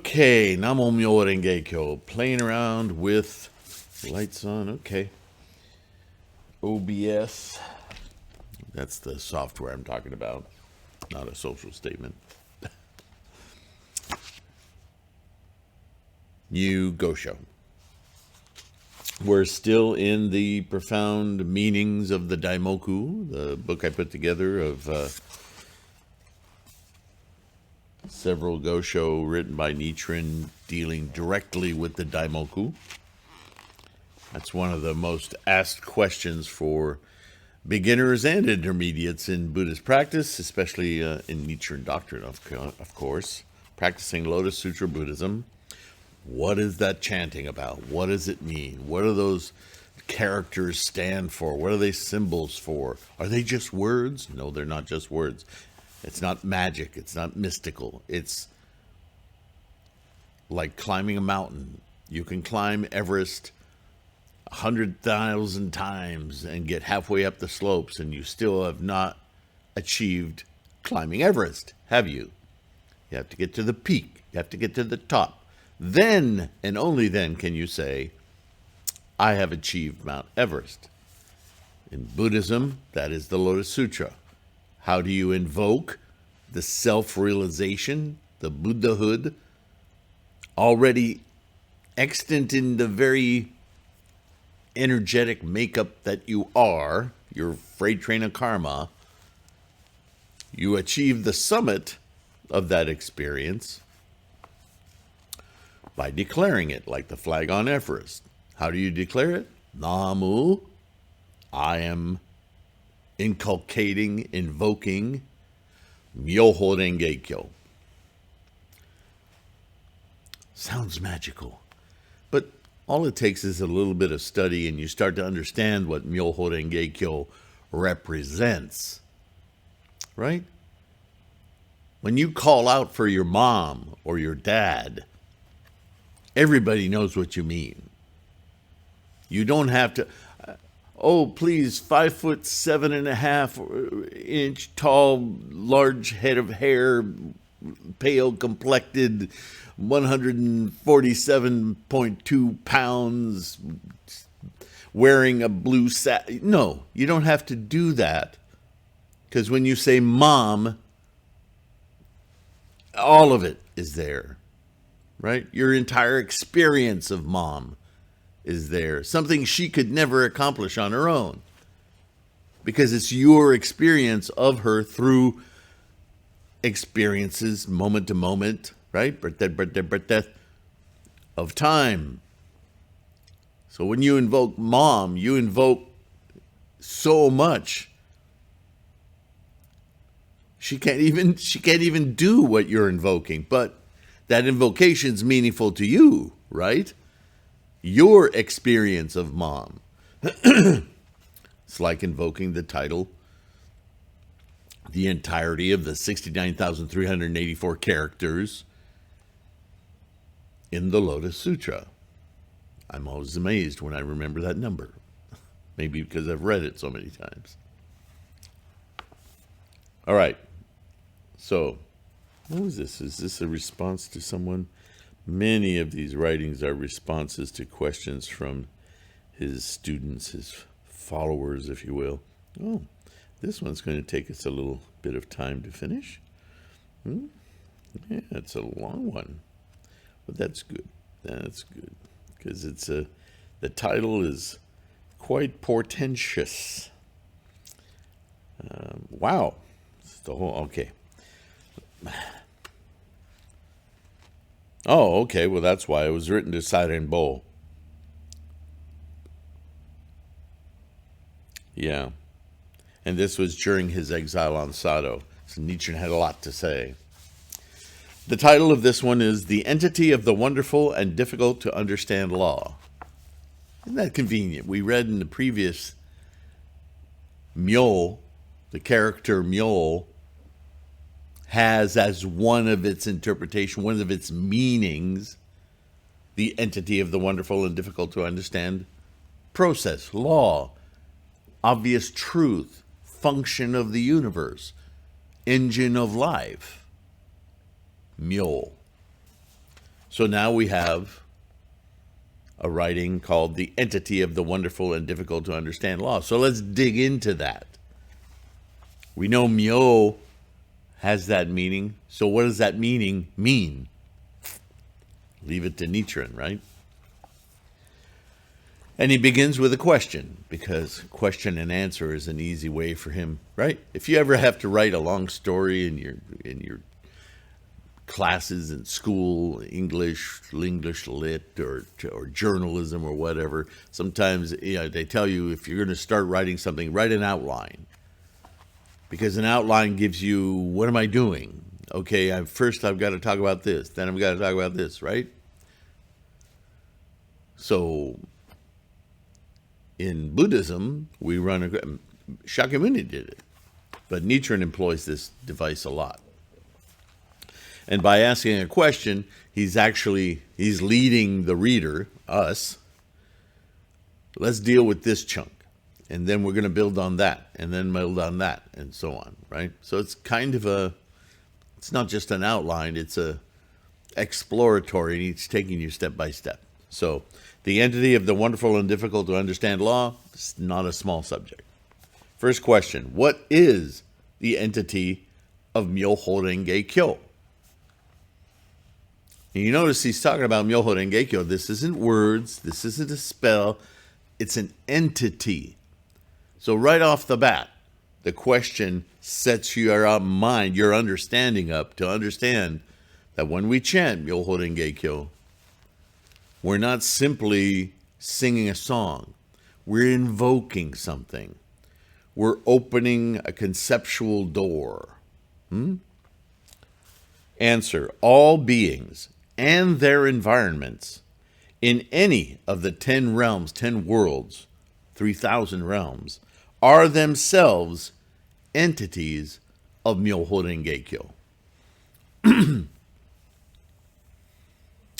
Okay, Namo MyoHoRenGeKyo. Playing around with lights on. Okay. OBS. That's the software I'm talking about, not a social statement. New Gosho. We're still in the profound meanings of the Daimoku, the book I put together of several Gosho written by Nichiren dealing directly with the Daimoku. That's one of the most asked questions for beginners and intermediates in Buddhist practice, especially in Nichiren doctrine, of course. Practicing Lotus Sutra Buddhism. What is that chanting about? What does it mean? What do those characters stand for? What are they symbols for? Are they just words? No, they're not just words. It's not magic. It's not mystical. It's like climbing a mountain. You can climb Everest 100,000 times and get halfway up the slopes, and you still have not achieved climbing Everest, have you? You have to get to the peak. You have to get to the top. Then, and only then, can you say, I have achieved Mount Everest. In Buddhism, that is the Lotus Sutra. How do you invoke the self-realization, the Buddhahood, already extant in the very energetic makeup that you are, your freight train of karma? You achieve the summit of that experience by declaring it, like the flag on Everest. How do you declare it? Namu, I am inculcating, invoking MyoHoRenGeKyo. Sounds magical, but all it takes is a little bit of study and you start to understand what MyoHoRenGeKyo represents, right? When you call out for your mom or your dad, everybody knows what you mean. You don't have to, oh, please, 5'7.5" tall, large head of hair, pale complected, 147.2 pounds, wearing a blue satin. No, you don't have to do that. Because when you say mom, all of it is there. Right? Your entire experience of mom is there. Something she could never accomplish on her own. Because it's your experience of her through experiences, moment to moment, right? Birth, of time. So when you invoke mom, you invoke so much. She can't even do what you're invoking, but that invocation's meaningful to you, right? Your experience of mom. It's like invoking the title, the entirety of the 69,384 characters in the Lotus Sutra. I'm always amazed when I remember that number. Maybe because I've read it so many times. All right. So, what was this? Is this a response to someone? Many of these writings are responses to questions from his students, his followers, if you will. Oh, this one's going to take us a little bit of time to finish. Yeah, it's a long one, but that's good. That's good because the title is quite portentous. Wow, it's the whole okay. Oh, okay. Well, that's why it was written to Sairen Bo. Yeah. And this was during his exile on Sado. So Nichiren had a lot to say. The title of this one is The Entity of the Wonderful and Difficult to Understand Law. Isn't that convenient? We read in the previous Myo, the character Myo, has as one of its interpretation, one of its meanings, the entity of the wonderful and difficult to understand process, law, obvious truth, function of the universe, engine of life, Myo. So now we have a writing called The Entity of the Wonderful and Difficult to Understand Law. So let's dig into that. We know Myo has that meaning. So what does that meaning mean? Leave it to Nichiren, right? And he begins with a question, because question and answer is an easy way for him, right? If you ever have to write a long story in your classes in school, English lit, or journalism or whatever, sometimes they tell you if you're going to start writing something, write an outline. Because an outline gives you, what am I doing? Okay, first I've got to talk about this, then I've got to talk about this, right? So in Buddhism, we Shakyamuni did it, but Nichiren employs this device a lot. And by asking a question, he's leading the reader, us. Let's deal with this chunk, and then we're going to build on that, and then build on that, and so on, right? So it's kind of it's not just an outline, it's a exploratory, and it's taking you step by step. So the entity of the wonderful and difficult to understand law is not a small subject. First question, what is the entity of MyoHoRenGeKyo? And you notice he's talking about MyoHoRenGeKyo. This isn't words, this isn't a spell, it's an entity. So right off the bat, the question sets your mind, your understanding up to understand that when we chant MyoHoRenGeKyo, we're not simply singing a song. We're invoking something. We're opening a conceptual door. Answer, all beings and their environments in any of the 10 realms, 10 worlds, 3,000 realms, are themselves entities of MyoHoRenGeKyo.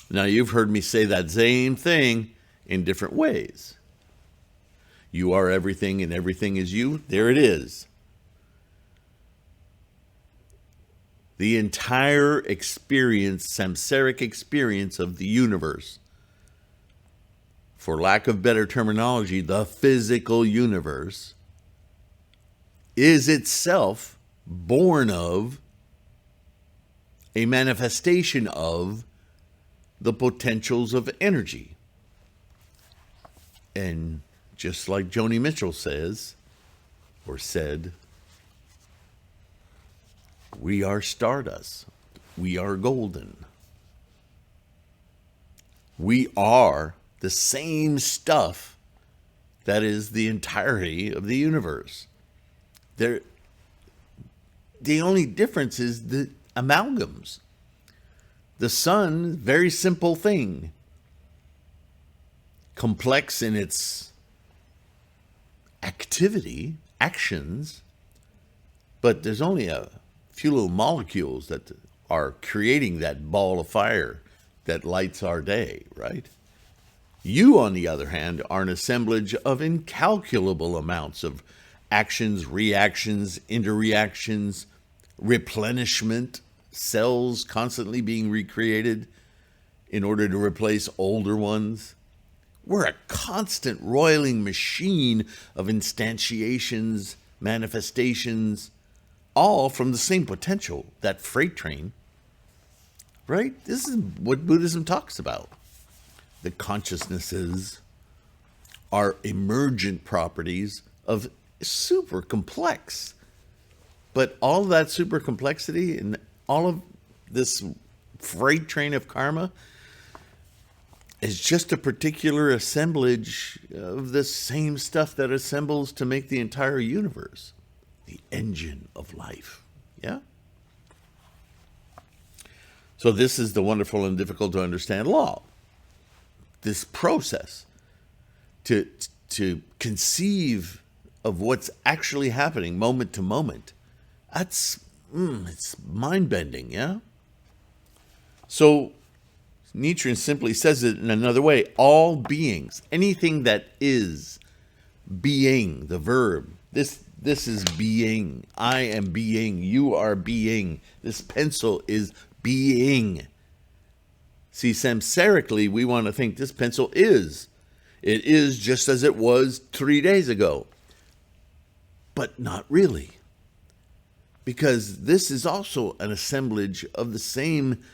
Now, you've heard me say that same thing in different ways. You are everything and everything is you. There it is. The entire experience, samsaric experience of the universe, for lack of better terminology, the physical universe, is itself born of, a manifestation of, the potentials of energy. And just like Joni Mitchell says, or said, we are stardust. We are golden. We are the same stuff that is the entirety of the universe. The only difference is the amalgams. The sun, very simple thing, complex in its activity, actions, but there's only a few little molecules that are creating that ball of fire that lights our day, right? You, on the other hand, are an assemblage of incalculable amounts of actions, reactions, interreactions, replenishment, cells constantly being recreated in order to replace older ones. We're a constant roiling machine of instantiations, manifestations, all from the same potential, that freight train, right? This is what Buddhism talks about. The consciousnesses are emergent properties of super complex. But all that super complexity and all of this freight train of karma is just a particular assemblage of the same stuff that assembles to make the entire universe. The engine of life. Yeah? So this is the wonderful and difficult to understand law. This process to conceive of what's actually happening moment to moment. That's it's mind-bending, yeah? So Nichiren simply says it in another way. All beings, anything that is being, the verb, this is being. I am being. You are being. This pencil is being. See, samsarically, we want to think this pencil is. It is just as it was 3 days ago. But not really. Because this is also an assemblage of the same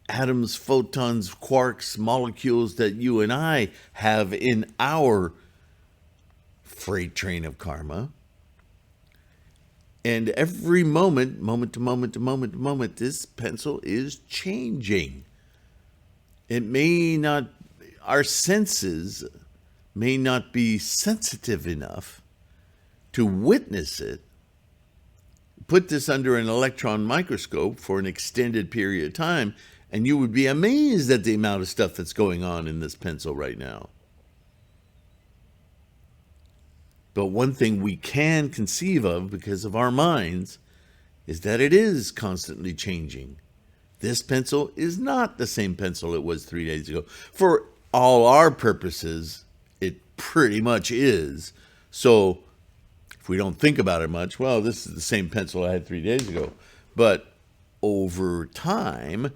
atoms, photons, quarks, molecules that you and I have in our freight train of karma. And every moment, moment to moment to moment to moment, this pencil is changing. It may not, our senses may not be sensitive enough to witness it. Put this under an electron microscope for an extended period of time, and you would be amazed at the amount of stuff that's going on in this pencil right now. But one thing we can conceive of because of our minds is that it is constantly changing. This pencil is not the same pencil it was 3 days ago. For all our purposes, it pretty much is. So if we don't think about it much, well, this is the same pencil I had 3 days ago. But over time,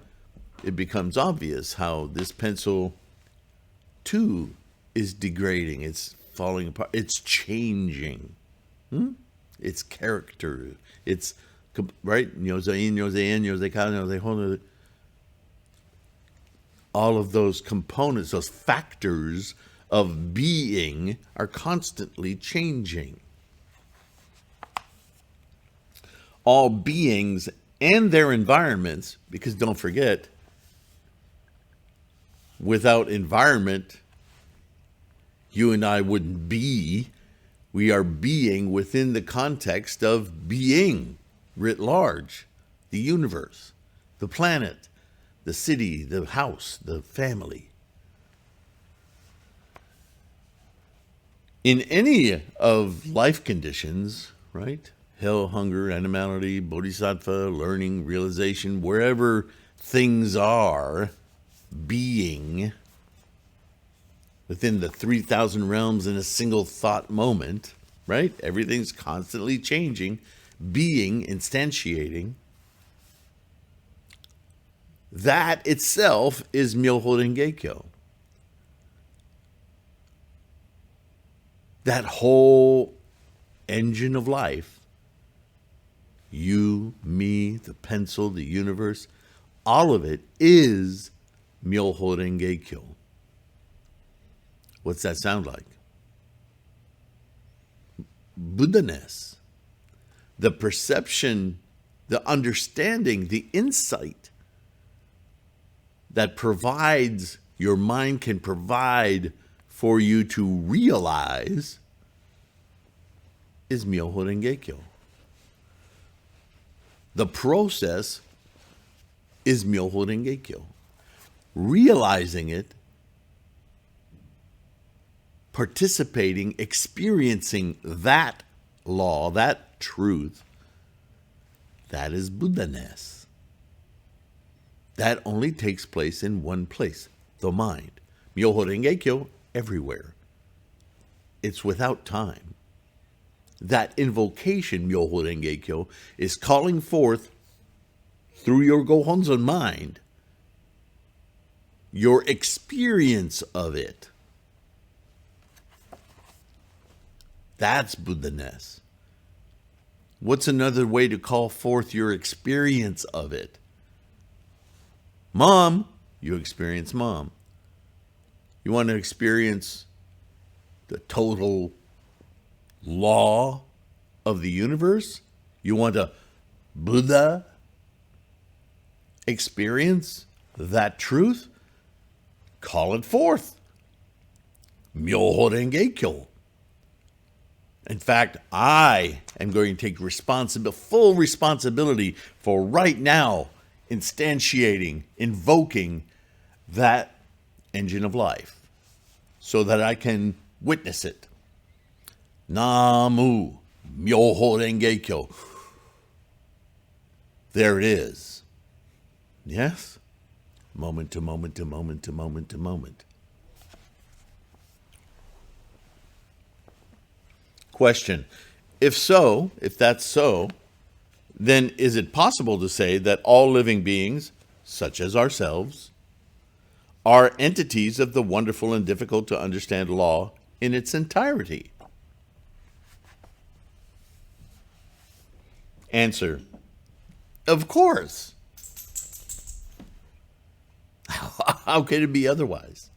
it becomes obvious how this pencil, too, is degrading. It's falling apart. It's changing. Its character. It's, right? All of those components, those factors of being are constantly changing. All beings and their environments, because don't forget, without environment, you and I wouldn't be. We are being within the context of being writ large, the universe, the planet, the city, the house, the family. In any of life conditions, right? Hell, hunger, animality, bodhisattva, learning, realization, wherever things are, being within the 3,000 realms in a single thought moment, right? Everything's constantly changing, being, instantiating. That itself is MyoHoRenGeKyo. That whole engine of life, you, me, the pencil, the universe, all of it is MyoHoRenGeKyo. What's that sound like? Buddhaness. The perception, the understanding, the insight that provides, your mind can provide for you to realize is MyoHoRenGeKyo. The process is MyoHoRenGeKyo. Realizing it, participating, experiencing that law, that truth, that is Buddhaness. That only takes place in one place, the mind. MyoHoRenGeKyo, everywhere. It's without time. That invocation, MyoHoRenGeKyo, is calling forth through your Gohonzon mind your experience of it. That's Buddhaness. What's another way to call forth your experience of it? Mom, you experience mom. You want to experience the total law of the universe? You want a Buddha experience that truth? Call it forth. MyoHoRenGeKyo. In fact, I am going to take full responsibility for right now instantiating, invoking that engine of life so that I can witness it. Namu MyoHoRenGeKyo. There it is. Yes? Moment to moment to moment to moment to moment. Question. If that's so, then is it possible to say that all living beings, such as ourselves, are entities of the wonderful and difficult to understand law in its entirety? Answer: of course. How could it be otherwise?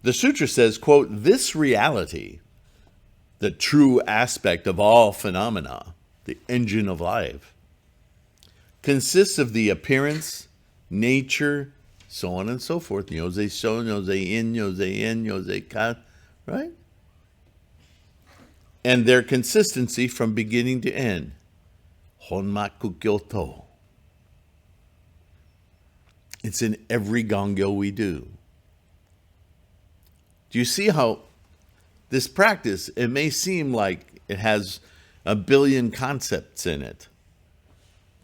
The sutra says, quote, "This reality, the true aspect of all phenomena, the engine of life, consists of the appearance, nature, so on and so forth. Nyose sho, nyose in, nyose en, nyose ka," right? "And their consistency from beginning to end. Honmaku kyoto." It's in every gongyo we do. Do you see how this practice, it may seem like it has a billion concepts in it,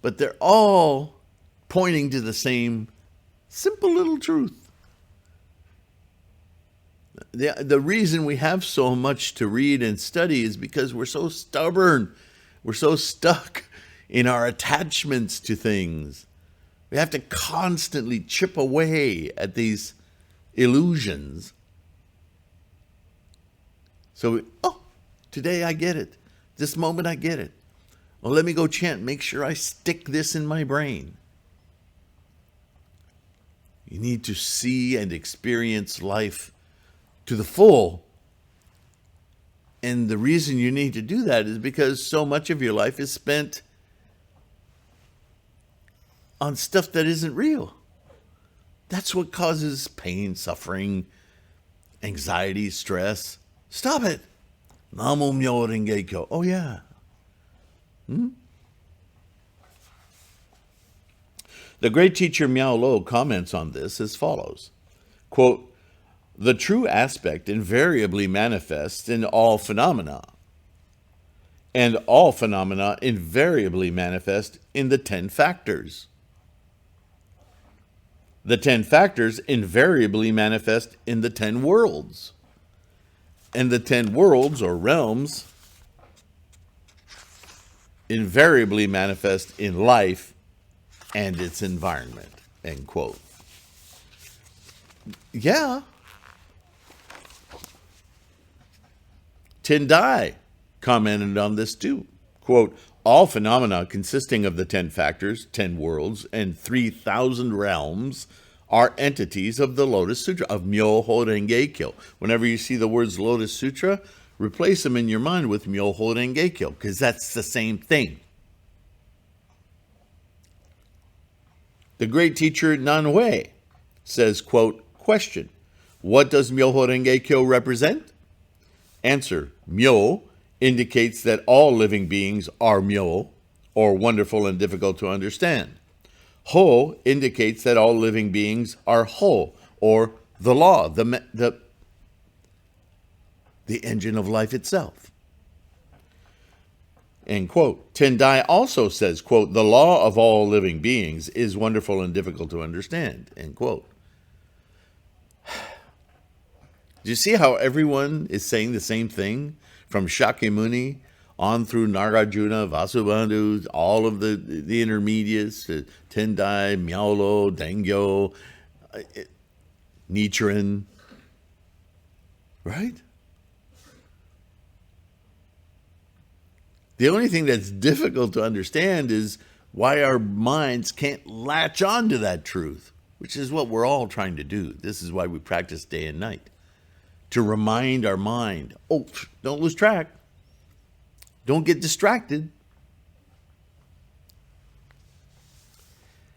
but they're all pointing to the same simple little truth. The reason we have so much to read and study is because we're so stubborn. We're so stuck in our attachments to things. We have to constantly chip away at these illusions. So, today I get it. This moment I get it. Well, let me go chant. Make sure I stick this in my brain. You need to see and experience life to the full. And the reason you need to do that is because so much of your life is spent on stuff that isn't real. That's what causes pain, suffering, anxiety, stress. Stop it. Namo MyoHoRenGeKyo. Oh, yeah. The great teacher Miao Lo comments on this as follows, quote, "The true aspect invariably manifests in all phenomena, and all phenomena invariably manifest in the 10 factors. The 10 factors invariably manifest in the 10 worlds, and the 10 worlds or realms invariably manifest in life and its environment," end quote. Yeah. Tendai commented on this too. Quote, "All phenomena consisting of the 10 factors, 10 worlds, and 3,000 realms are entities of the Lotus Sutra, of MyoHoRenGeKyo." Whenever you see the words Lotus Sutra, replace them in your mind with MyoHoRenGeKyo, because that's the same thing. The great teacher Nanhui says, quote, "Question, what does MyoHoRenGeKyo represent?" Answer, Myo indicates that all living beings are Myo, or wonderful and difficult to understand. Ho indicates that all living beings are Ho, or the law, the engine of life itself. End quote. Tendai also says, quote, "The law of all living beings is wonderful and difficult to understand," end quote. Do you see how everyone is saying the same thing? From Shakyamuni on through Nagarjuna, Vasubandhu, all of the intermediates, Tendai, Miao Lo, Dengyo, Nichiren, right? The only thing that's difficult to understand is why our minds can't latch on to that truth, which is what we're all trying to do. This is why we practice day and night, to remind our mind, don't lose track. Don't get distracted.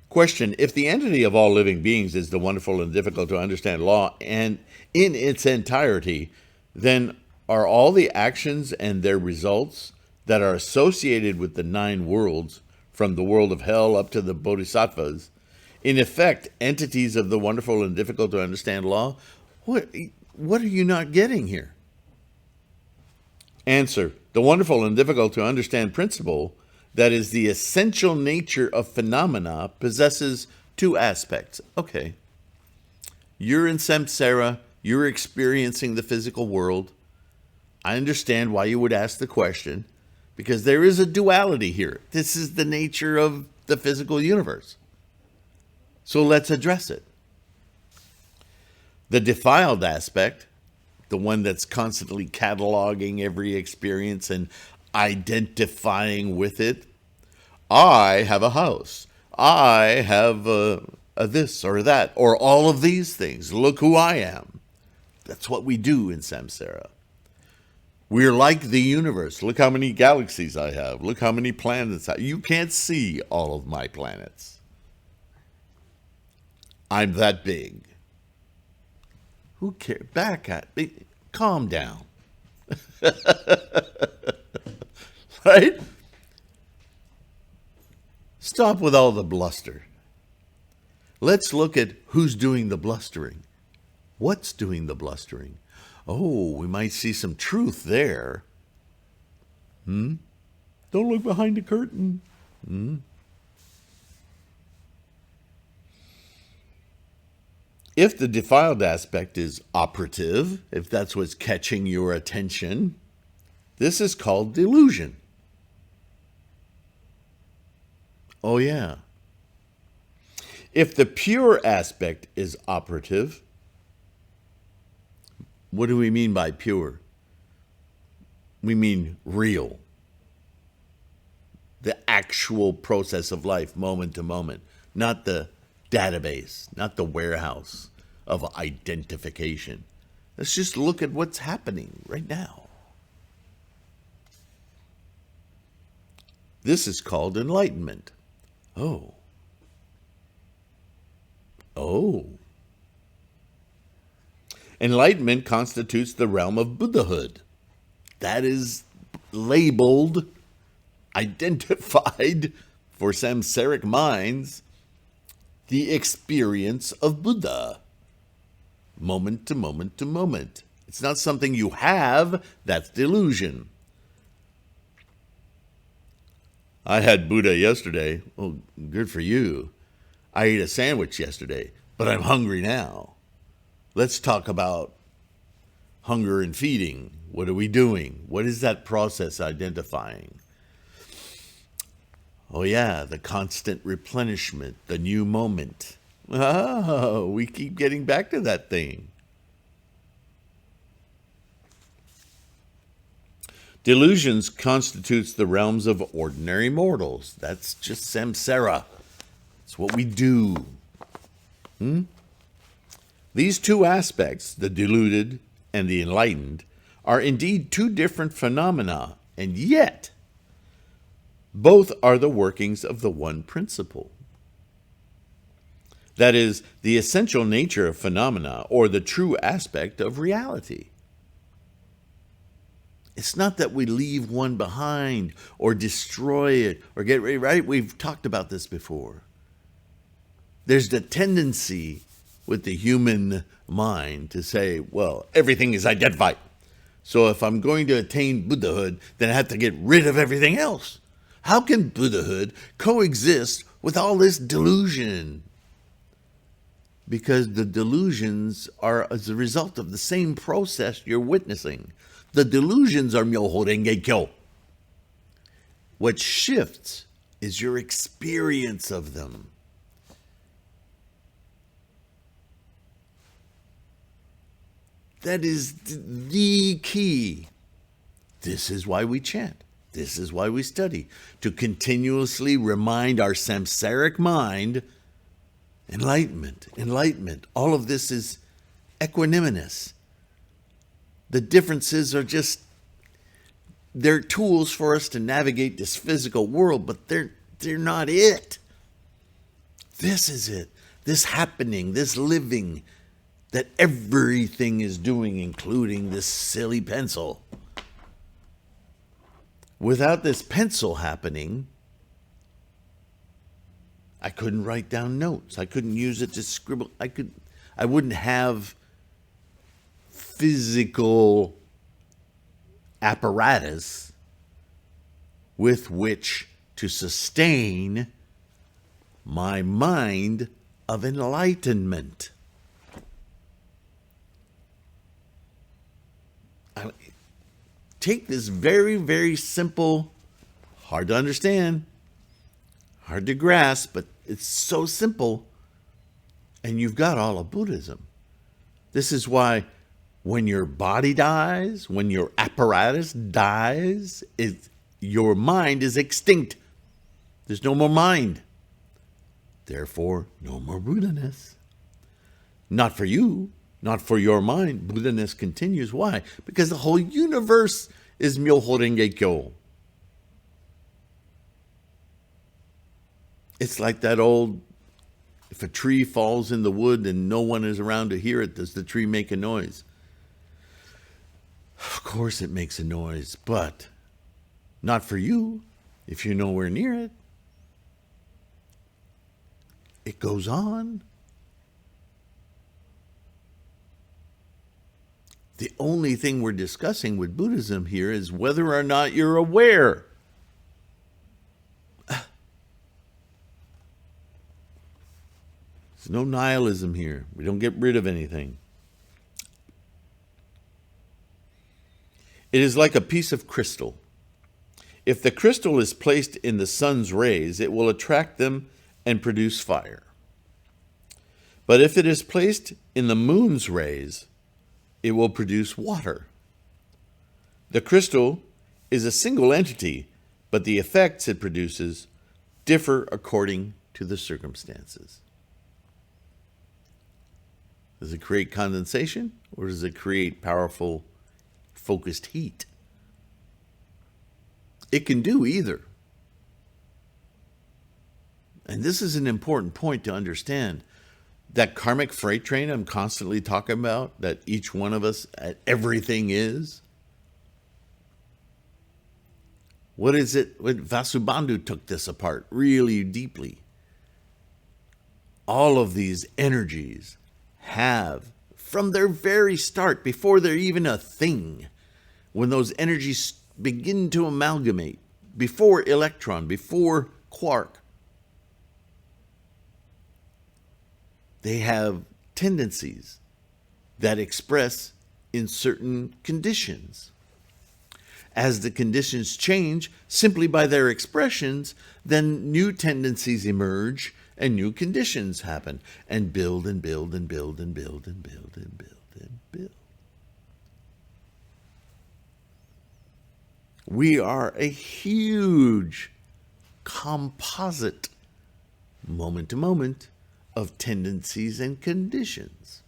Question, if the entity of all living beings is the wonderful and difficult to understand law and in its entirety, then are all the actions and their results that are associated with the 9 worlds, from the world of hell up to the bodhisattvas, in effect entities of the wonderful and difficult to understand law? What are you not getting here? Answer, the wonderful and difficult to understand principle, that is the essential nature of phenomena, possesses 2 aspects. Okay. You're in samsara, you're experiencing the physical world. I understand why you would ask the question, because there is a duality here. This is the nature of the physical universe. So let's address it. The defiled aspect, the one that's constantly cataloging every experience and identifying with it. I have a house. I have a this or that, or all of these things. Look who I am. That's what we do in samsara. We're like the universe. Look how many galaxies I have. Look how many planets I have. You can't see all of my planets. I'm that big. Who cares? Back at me. Calm down. Right? Stop with all the bluster. Let's look at who's doing the blustering. What's doing the blustering? Oh, we might see some truth there. Don't look behind the curtain. If the defiled aspect is operative, if that's what's catching your attention, this is called delusion. Oh, yeah. If the pure aspect is operative, what do we mean by pure? We mean real. The actual process of life, moment to moment, not the database, not the warehouse of identification. Let's just look at what's happening right now. This is called enlightenment. Oh. Enlightenment constitutes the realm of Buddhahood. That is labeled, identified for samsaric minds, the experience of Buddha. Moment to moment to moment. It's not something you have, that's delusion. I had Buddha yesterday. Oh, good for you. I ate a sandwich yesterday, but I'm hungry now. Let's talk about hunger and feeding. What are we doing? What is that process identifying? Oh yeah, the constant replenishment, the new moment. Oh, we keep getting back to that thing. Delusions constitutes the realms of ordinary mortals. That's just samsara. It's what we do. These two aspects, the deluded and the enlightened, are indeed two different phenomena, and yet both are the workings of the one principle. That is, the essential nature of phenomena, or the true aspect of reality. It's not that we leave one behind, or destroy it, or get rid, right? We've talked about this before. There's the tendency with the human mind to say, well, everything is identified. So if I'm going to attain Buddhahood, then I have to get rid of everything else. How can Buddhahood coexist with all this delusion? Because the delusions are as a result of the same process you're witnessing. The delusions are MyoHoRenGeKyo. What shifts is your experience of them. That is the key. This is why we chant. This is why we study. To continuously remind our samsaric mind, enlightenment, enlightenment. All of this is equanimous. The differences are just, they're tools for us to navigate this physical world, but they're not it. This is it. This happening, this living that everything is doing, including this silly pencil. Without this pencil happening, I couldn't write down notes. I couldn't use it to scribble. I wouldn't have physical apparatus with which to sustain my mind of enlightenment. Take this very, very simple, hard to understand, hard to grasp, but it's so simple, and you've got all of Buddhism. This is why when your body dies, when your apparatus dies, your mind is extinct. There's no more mind. Therefore, no more Buddhaness. Not for you, not for your mind. Buddhaness continues. Why? Because the whole universe is MyoHoRenGeKyo. It's like that old, if a tree falls in the wood and no one is around to hear it, does the tree make a noise? Of course it makes a noise, but not for you if you're nowhere near it. It goes on. The only thing we're discussing with Buddhism here is whether or not you're aware. There's no nihilism here. We don't get rid of anything. It is like a piece of crystal. If the crystal is placed in the sun's rays, it will attract them and produce fire. But if it is placed in the moon's rays, it will produce water. The crystal is a single entity, but the effects it produces differ according to the circumstances. Does it create condensation, or does it create powerful, focused heat? It can do either. And this is an important point to understand. That karmic freight train I'm constantly talking about, that each one of us, everything is. What is it? Vasubandhu took this apart really deeply. All of these energies have, from their very start, before they're even a thing, when those energies begin to amalgamate, before electron, before quark, they have tendencies that express in certain conditions. As the conditions change, simply by their expressions, then new tendencies emerge and new conditions happen and build and build and build and build and build and build and build. We are a huge composite, moment to moment, of tendencies and conditions.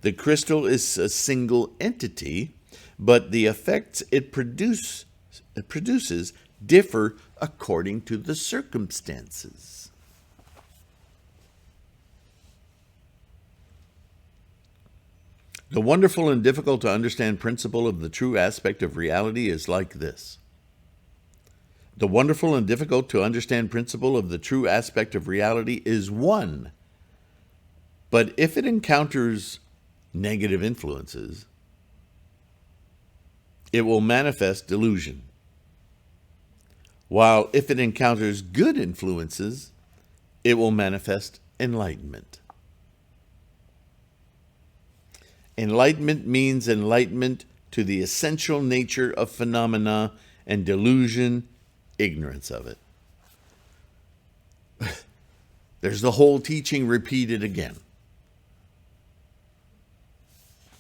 The crystal is a single entity, but the effects it produces differ according to the circumstances. The wonderful and difficult to understand principle of the true aspect of reality is like this. The wonderful and difficult to understand principle of the true aspect of reality is one. But if it encounters negative influences, it will manifest delusion. While if it encounters good influences, it will manifest enlightenment. Enlightenment means enlightenment to the essential nature of phenomena, and delusion, ignorance of it. There's the whole teaching repeated again.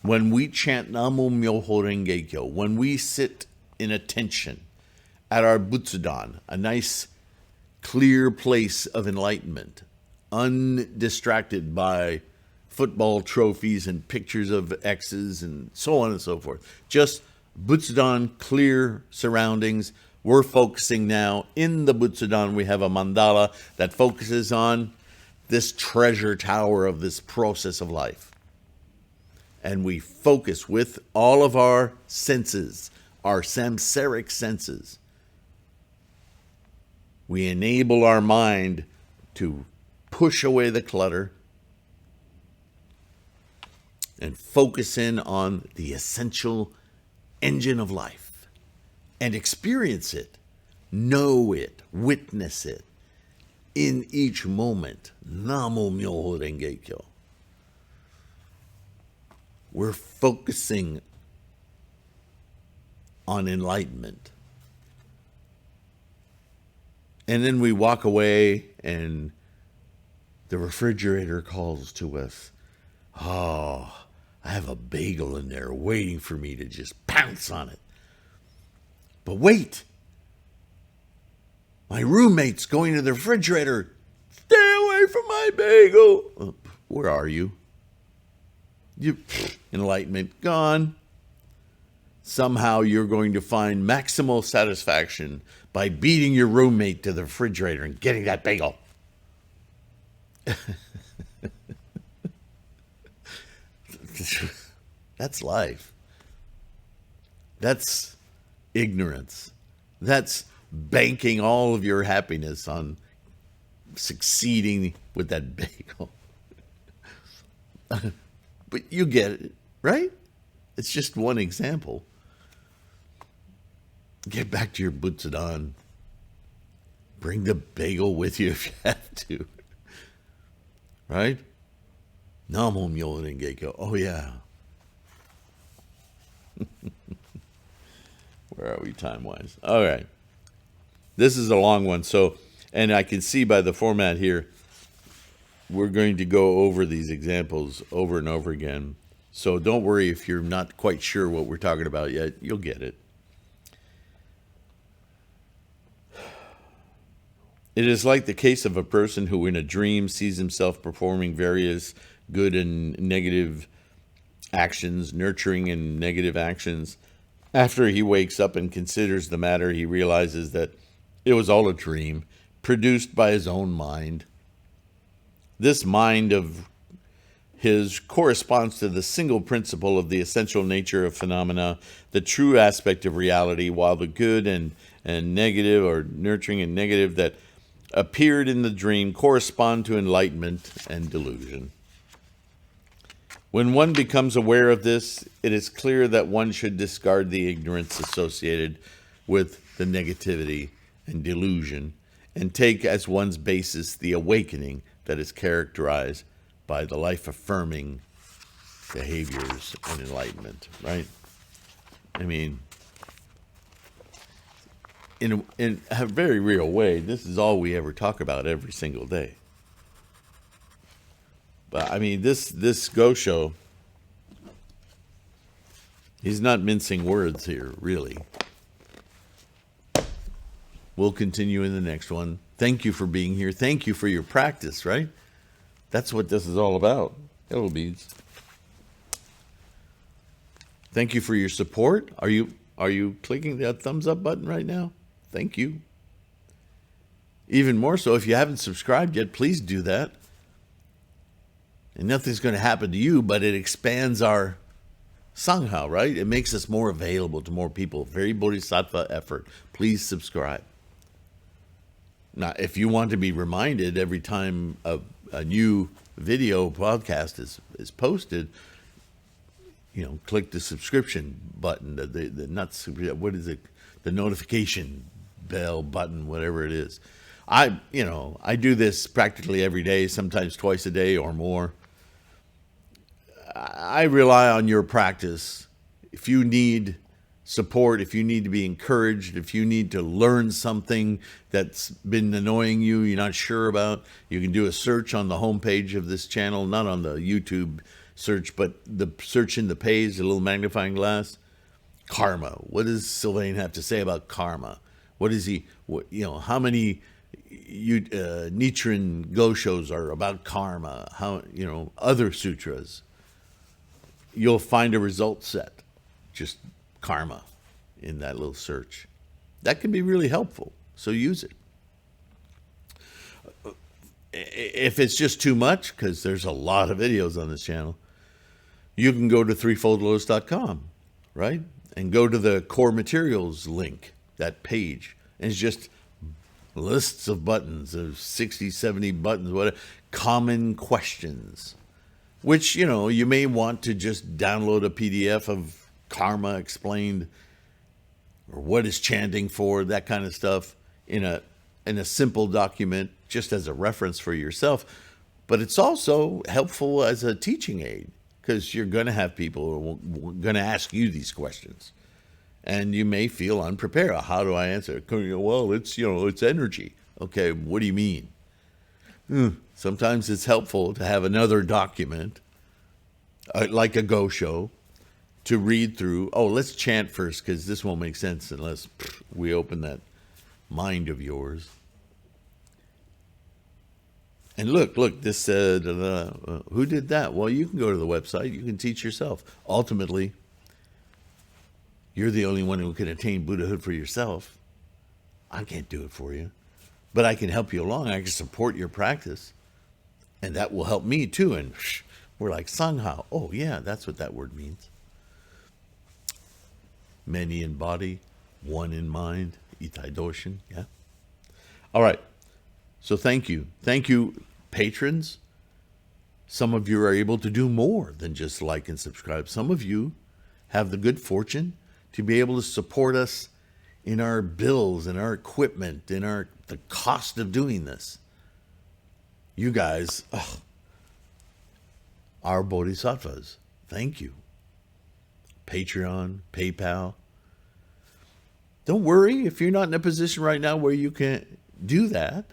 When we chant Namo MyoHoRenGeKyo, when we sit in attention at our Butsudan, a nice clear place of enlightenment, undistracted by football trophies and pictures of X's and so on and so forth. Just Butsudan, clear surroundings. We're focusing now in the Butsudan. We have a mandala that focuses on this treasure tower of this process of life. And we focus with all of our senses, our samsaric senses. We enable our mind to push away the clutter and focus in on the essential engine of life and experience it, know it, witness it in each moment. Namo MyoHoRenGeKyo. We're focusing on enlightenment. And then we walk away and The refrigerator calls to us. Oh, I have a bagel in there waiting for me to just pounce on it. But wait, my roommate's going to the refrigerator. Stay away from my bagel. Where are you? Enlightenment gone. Somehow you're going to find maximal satisfaction by beating your roommate to the refrigerator and getting that bagel. That's life. That's ignorance. That's banking all of your happiness on succeeding with that bagel. But you get it, right? It's just one example. Get back to your Buddhism. Bring the bagel with you if you have to. Right? MyoHoRenGeKyo. Oh, yeah. Where are we time-wise? All right. This is a long one. So, and I can see by the format here, we're going to go over these examples over and over again. So don't worry if you're not quite sure what we're talking about yet. You'll get it. It is like the case of a person who in a dream sees himself performing various good and negative actions, nurturing and negative actions. After he wakes up and considers the matter, he realizes that it was all a dream produced by his own mind. This mind of his corresponds to the single principle of the essential nature of phenomena, the true aspect of reality, while the good and negative, or nurturing and negative, that appeared in the dream correspond to enlightenment and delusion. When one becomes aware of this, it is clear that one should discard the ignorance associated with the negativity and delusion and take as one's basis the awakening that is characterized by the life-affirming behaviors and enlightenment, right? I mean, in a very real way, this is all we ever talk about every single day. But I mean, this Gosho, he's not mincing words here, really. We'll continue in the next one. Thank you for being here. Thank you for your practice, right? That's what this is all about. Hello, beads. Thank you for your support. Are you clicking that thumbs up button right now? Thank you. Even more so, if you haven't subscribed yet, please do that. And nothing's going to happen to you, but it expands our Sangha, right? It makes us more available to more people. Very bodhisattva effort. Please subscribe. Now, if you want to be reminded every time a new video podcast is posted, you know, click the subscription button, what is it? The notification bell button, whatever it is. I do this practically every day, sometimes twice a day or more. I rely on your practice. If you need support, if you need to be encouraged, if you need to learn something that's been annoying you, you're not sure about, you can do a search on the homepage of this channel, not on the YouTube search, but the search in the page, a little magnifying glass. Karma. What does Sylvain have to say about karma? How many Nichiren Goshos are about karma? Other sutras. You'll find a result set, just karma, in that little search. That can be really helpful, so use it. If it's just too much, because there's a lot of videos on this channel, you can go to threefoldlotus.com, right? And go to the core materials link, that page. And it's just lists of buttons, there's 60, 70 buttons, whatever, common questions, which, you may want to just download a PDF of karma explained, or what is chanting for, that kind of stuff, in a simple document, just as a reference for yourself. But it's also helpful as a teaching aid, because you're going to have people who are going to ask you these questions. And you may feel unprepared. How do I answer? Well, it's energy. Okay, what do you mean? Sometimes it's helpful to have another document, like a go show, to read through. Oh, let's chant first, because this won't make sense unless we open that mind of yours. And look, this who did that? Well, you can go to the website. You can teach yourself. Ultimately, you're the only one who can attain Buddhahood for yourself. I can't do it for you, but I can help you along. I can support your practice, and that will help me too. And we're like Sangha. Oh yeah, that's what that word means. Many in body, one in mind. Itai Doshin. Yeah. All right. So thank you. Thank you, patrons. Some of you are able to do more than just like and subscribe. Some of you have the good fortune to be able to support us in our bills and our equipment and the cost of doing this. You guys are bodhisattvas. Thank you. Patreon, PayPal. Don't worry if you're not in a position right now where you can do that.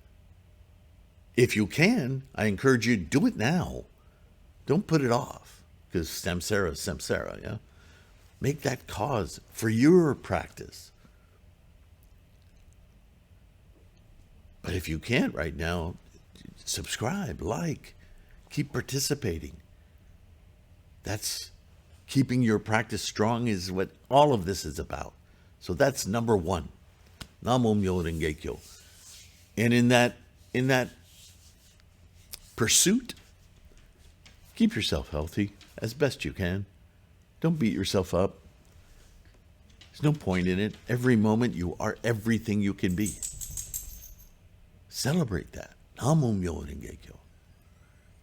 If you can, I encourage you to do it now. Don't put it off, because samsara is samsara, yeah? Make that cause for your practice. But if you can't right now, subscribe, like, keep participating. That's keeping your practice strong is what all of this is about. So that's number one. MyoHoRenGeKyo. And in that pursuit, keep yourself healthy as best you can. Don't beat yourself up. There's no point in it. Every moment you are everything you can be. Celebrate that. MyoHoRenGeKyo.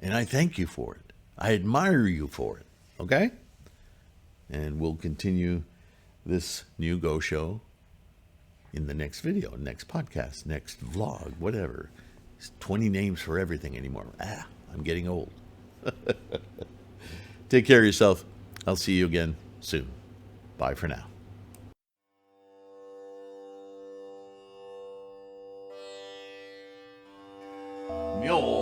And I thank you for it. I admire you for it. Okay? And we'll continue this new Go Show in the next video, next podcast, next vlog, whatever. There's 20 names for everything anymore. I'm getting old. Take care of yourself. I'll see you again soon. Bye for now. Myo.